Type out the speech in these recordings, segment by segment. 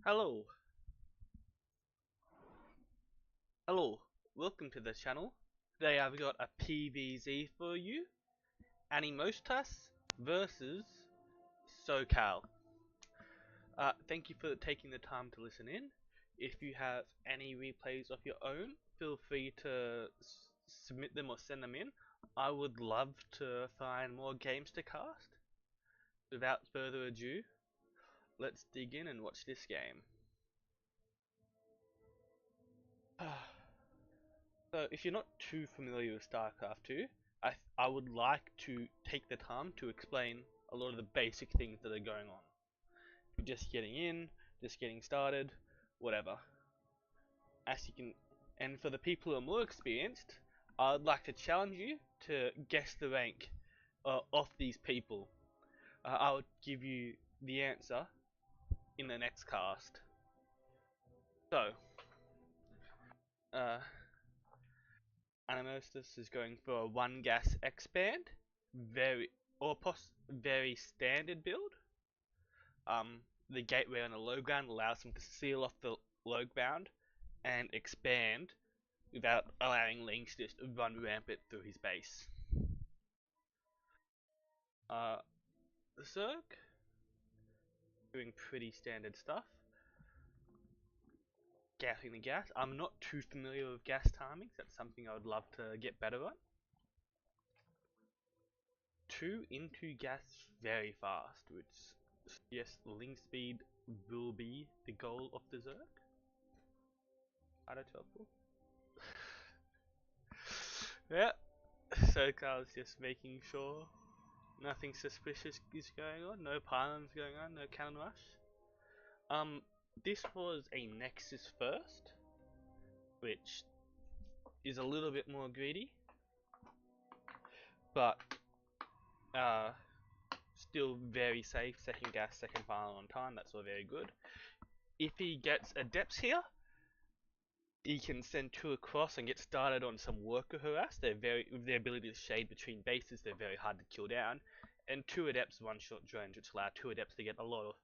Hello, hello, welcome to the channel. Today I've got a PvZ for you, Animostas versus SoCal. Thank you for taking the time to listen in. If you have any replays of your own, feel free to submit them or send them in. I would love to find more games to cast. Without further ado, let's dig in and watch this game. So, if you're not too familiar with Starcraft 2, I would like to take the time to explain a lot of the basic things that are going on. If you're just getting in, just getting started, whatever. As you can, and for the people who are more experienced, I'd like to challenge you to guess the rank of these people. I would give you the answer in the next cast. So, uh, Animostas is going for a 1 gas expand, very standard build. The gateway on the low ground allows him to seal off the low ground and expand without allowing Lings to just run rampant through his base. Zerg doing pretty standard stuff. Gassing the gas. I'm not too familiar with gas timings. That's something I would love to get better at. 2 into gas very fast, which yes, link speed will be the goal of the Zerg. Out of trouble. Yeah, so Carl's just making sure nothing suspicious is going on, no pylons going on, no cannon rush. This was a Nexus first, which is a little bit more greedy, but still very safe. Second gas, second pylon on time. That's all very good. If he gets adepts here, he can send 2 across and get started on some worker harass. With their ability to shade between bases, they're very hard to kill down. And 2 adepts one-shot drones, which allow 2 adepts to get a lot of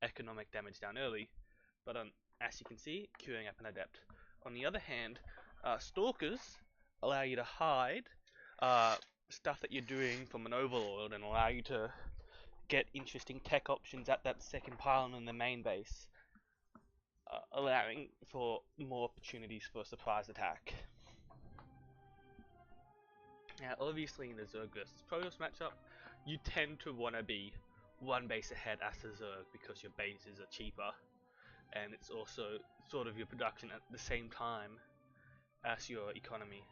economic damage down early. But as you can see, queuing up an adept. On the other hand, stalkers allow you to hide stuff that you're doing from an overlord and allow you to get interesting tech options at that second pylon in the main base. Allowing for more opportunities for surprise attack. Now, obviously, in the Zerg versus Protoss matchup, you tend to want to be 1 base ahead as a Zerg because your bases are cheaper, and it's also sort of your production at the same time as your economy.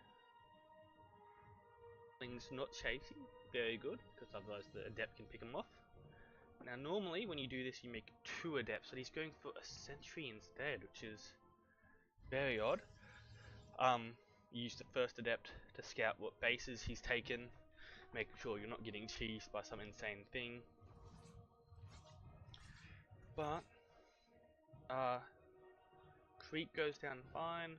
Things not chasing, very good, because otherwise the adept can pick them off. Now normally when you do this you make 2 adepts, but he's going for a sentry instead, which is very odd. You use the first adept to scout what bases he's taken, make sure you're not getting cheesed by some insane thing. But creep goes down fine.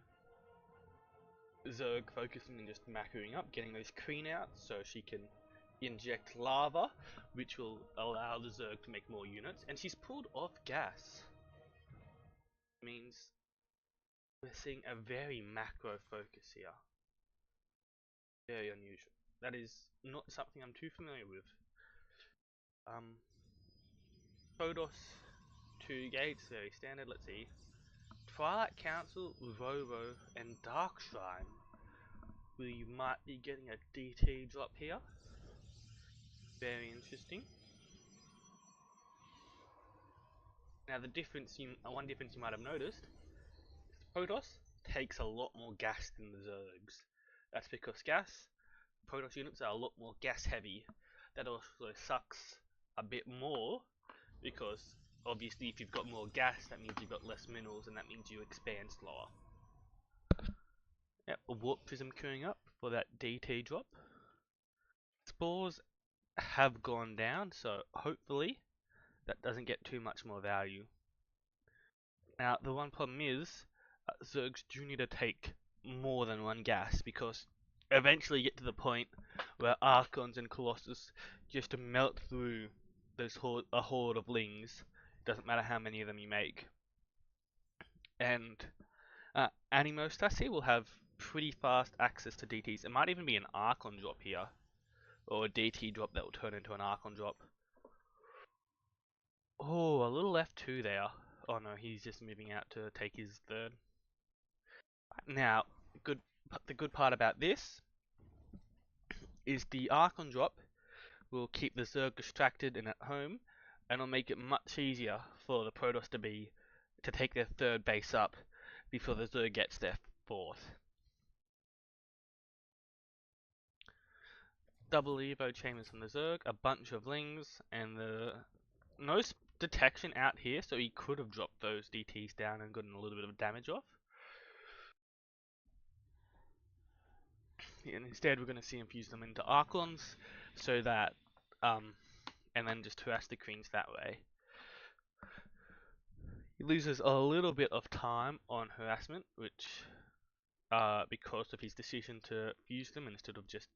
Zerg focusing on just macroing up, getting those Kreen out so she can inject lava, which will allow the Zerg to make more units, and she's pulled off gas. Means we're seeing a very macro focus here. Very unusual. That is not something I'm too familiar with. Protoss, 2 gates, very standard. Let's see. Twilight Council, Robo, and Dark Shrine. We might be getting a DT drop here. Very interesting. Now the difference, one difference you might have noticed, Protoss takes a lot more gas than the Zergs. That's because Protoss units are a lot more gas heavy. That also sucks a bit more because obviously if you've got more gas that means you've got less minerals and that means you expand slower. Yep, a warp prism queuing up for that DT drop. Spores have gone down, so hopefully that doesn't get too much more value. Now the one problem is Zergs do need to take more than 1 gas because eventually you get to the point where Archons and Colossus just melt through a horde of Lings. Doesn't matter how many of them you make. And Animostas here will have pretty fast access to DTs. It might even be an Archon drop here, or a DT drop that will turn into an Archon drop. Oh, a little F2 there. Oh no, he's just moving out to take his third. Now, the good part about this is the Archon drop will keep the Zerg distracted and at home, and it'll make it much easier for the Protoss to take their third base up before the Zerg gets their fourth. Double Evo chambers from the Zerg, a bunch of Lings, and no detection out here, so he could have dropped those DTs down and gotten a little bit of damage off. And instead, we're going to see him fuse them into Archons, so that, and then just harass the Queens that way. He loses a little bit of time on harassment, which, because of his decision to fuse them instead of just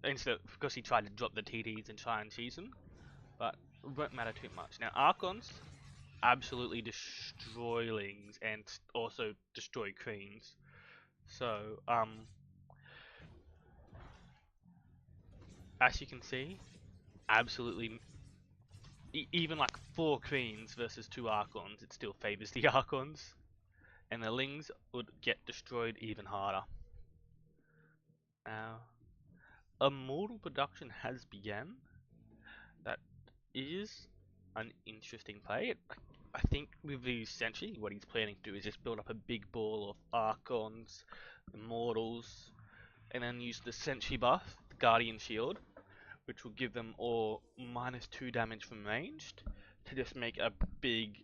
because he tried to drop the TDs and try and cheese them, but it won't matter too much. Now, Archons absolutely destroy Lings and also destroy Queens. So, as you can see, absolutely, even like 4 Queens versus 2 Archons, it still favors the Archons. And the Lings would get destroyed even harder. Now, Immortal production has begun. That is an interesting play. I think with the Sentry, what he's planning to do is just build up a big ball of Archons, Immortals, and then use the Sentry buff, the Guardian Shield, which will give them all -2 damage from ranged, to just make a big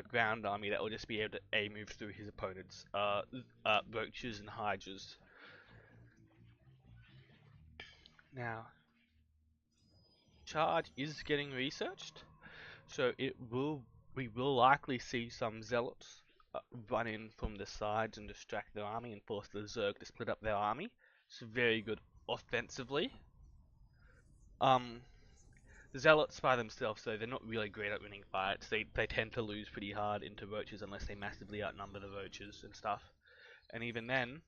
ground army that will just be able to move through his opponent's Roaches and Hydras. Now, Charge is getting researched, so we will likely see some Zealots run in from the sides and distract their army and force the Zerg to split up their army. It's very good offensively. Zealots by themselves, though, they're not really great at winning fights. They tend to lose pretty hard into Roaches unless they massively outnumber the Roaches and stuff. And even then,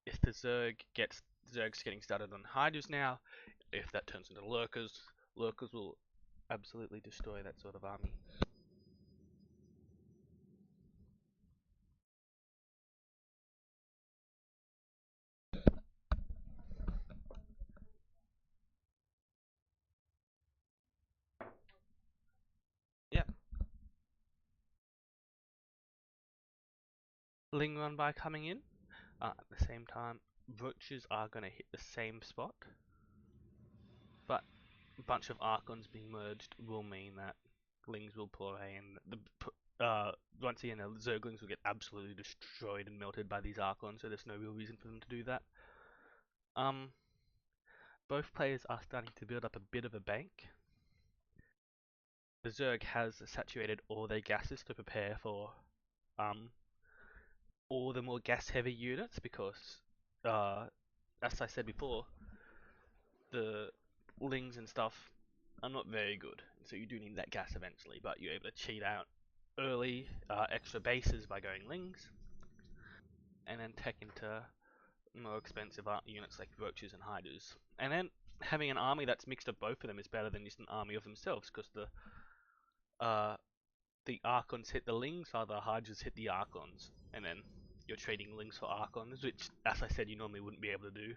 if the Zerg's getting started on Hydras now, if that turns into Lurkers, Lurkers will absolutely destroy that sort of army. Yep. Ling run by coming in. At the same time, Roaches are going to hit the same spot, but a bunch of Archons being merged will mean that Lings will pull away, and once again, the Zerglings will get absolutely destroyed and melted by these Archons, so there's no real reason for them to do that. Both players are starting to build up a bit of a bank. The Zerg has saturated all their gases to prepare for all the more gas-heavy units because, as I said before, the Lings and stuff are not very good, so you do need that gas eventually, but you're able to cheat out early extra bases by going Lings, and then tech into more expensive units like Roaches and Hydras. And then having an army that's mixed of both of them is better than just an army of themselves, because the Archons hit the Lings, while the Hydras hit the Archons, and then you're trading Lings for Archons, which, as I said, you normally wouldn't be able to do.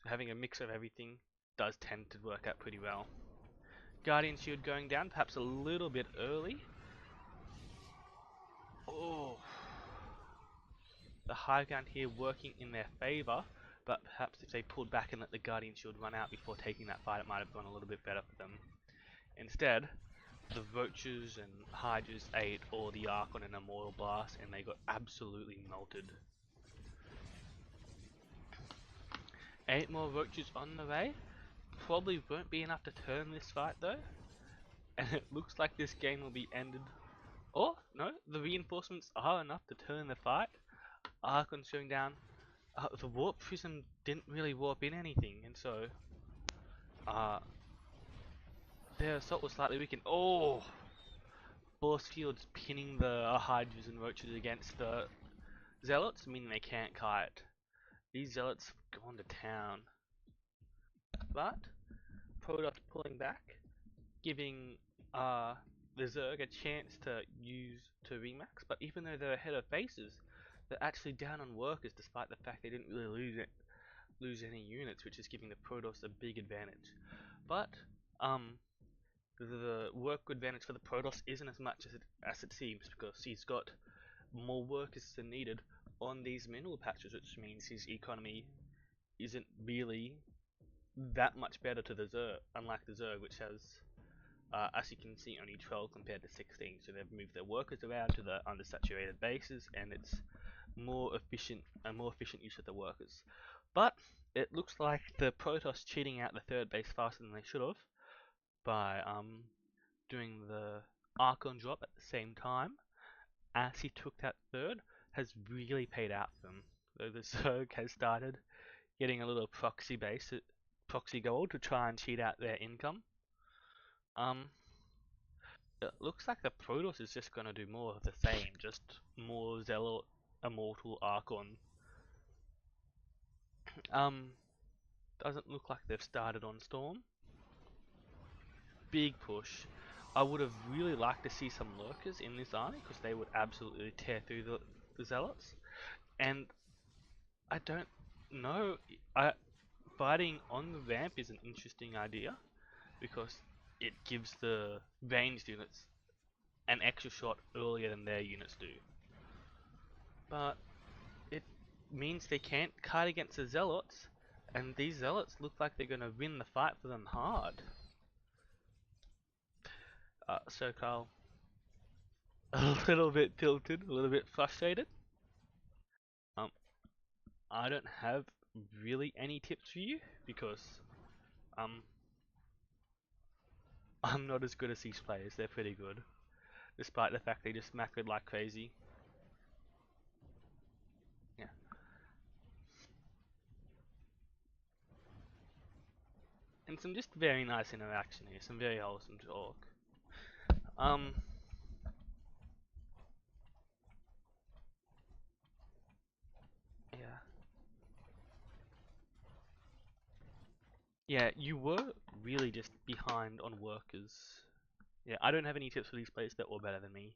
So having a mix of everything does tend to work out pretty well. Guardian Shield going down, perhaps a little bit early. Oh, the high ground here working in their favour, but perhaps if they pulled back and let the Guardian Shield run out before taking that fight, it might have gone a little bit better for them. Instead, the Roaches and Hydras ate all the Archon and Immortal Blast, and they got absolutely melted. 8 more Roaches on the way. Probably won't be enough to turn this fight though. And it looks like this game will be ended. Or, no, the reinforcements are enough to turn the fight. Archon's going down. The Warp Prism didn't really warp in anything, and so their assault was slightly weakened. Oh! force fields pinning the Hydras and Roaches against the Zealots, meaning they can't kite. These Zealots have gone to town. But Protoss pulling back, giving the Zerg a chance to remax. But even though they're ahead of bases, they're actually down on workers, despite the fact they didn't really lose any units, which is giving the Protoss a big advantage. But the work advantage for the Protoss isn't as much as it seems, because he's got more workers than needed on these mineral patches, which means his economy isn't really that much better to the Zerg, unlike the Zerg, which has, as you can see, only 12 compared to 16. So they've moved their workers around to the undersaturated bases, and it's a more efficient use of the workers. But it looks like the Protoss cheating out the third base faster than they should have by doing the Archon drop at the same time as he took that third has really paid out for them. So the Zerg has started getting a little proxy gold to try and cheat out their income. It looks like the Protoss is just gonna do more of the same, just more Zealot Immortal Archon. Doesn't look like they've started on Storm. Big push. I would have really liked to see some lurkers in this army, because they would absolutely tear through the Zealots. And I don't know, fighting on the ramp is an interesting idea, because it gives the ranged units an extra shot earlier than their units do. But it means they can't kite against the Zealots, and these Zealots look like they're going to win the fight for them hard. So Carl, a little bit tilted, a little bit frustrated. Um, I don't have really any tips for you, because um, I'm not as good as these players. They're pretty good, despite the fact they just macroed like crazy. Yeah. And some just very nice interaction here, some very wholesome talk. Um, yeah. Yeah, you were really just behind on workers. Yeah, I don't have any tips for these players, they're all better than me.